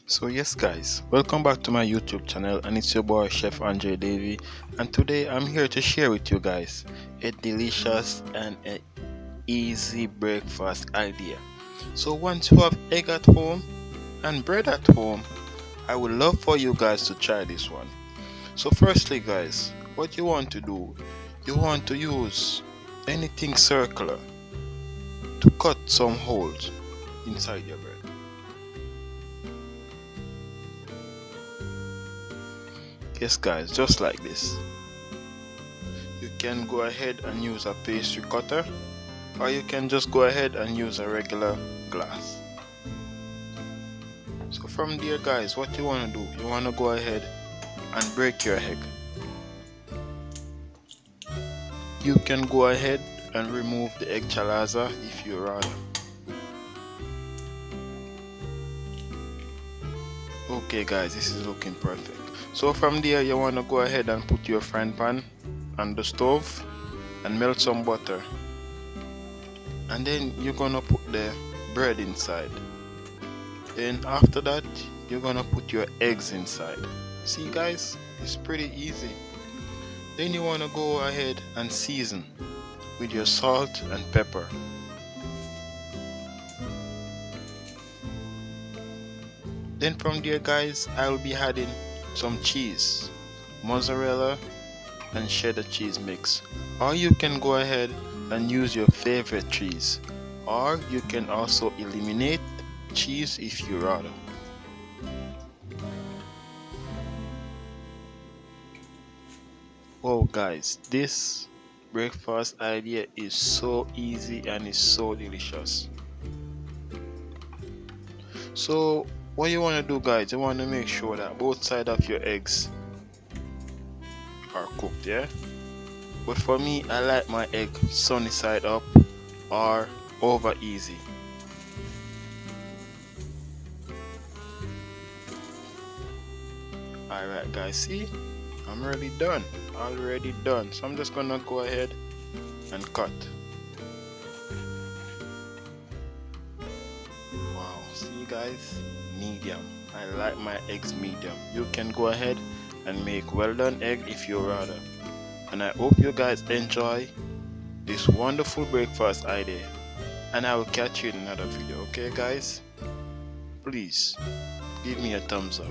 So yes guys, welcome back to my YouTube channel, and it's your boy Chef André Davy, and today I'm here to share with you guys a delicious and a easy breakfast idea. So once you have egg at home and bread at home, I would love for you guys to try this one. So firstly guys, what you want to do, you want to use anything circular to cut some holes inside your bread. Yes guys, just like this. You can go ahead and use a pastry cutter, or you can just go ahead and use a regular glass. So from there guys, what you want to do, you want to go ahead and break your egg. You can go ahead and remove the egg chalaza if you rather. Okay guys, this is looking perfect. So from there you want to go ahead and put your frying pan on the stove and melt some butter, and then you're gonna put the bread inside. Then after that, you're gonna put your eggs inside. See guys, it's pretty easy. Then you wanna go ahead and season with your salt and pepper. Then from there guys, I'll be adding some cheese, mozzarella and cheddar cheese mix. Or you can go ahead and use your favorite cheese. Or you can also eliminate cheese if you rather. Oh guys, this breakfast idea is so easy and is so delicious. So what you want to do guys, you want to make sure that both sides of your eggs are cooked, yeah? But for me, I like my egg sunny side up or over easy. Alright guys, see, I'm already done. So I'm just gonna go ahead and cut. Wow, see guys, medium. I like my eggs medium. You can go ahead and make well done egg if you rather. And I hope you guys enjoy this wonderful breakfast idea, and I will catch you in another video. Okay guys, please give me a thumbs up.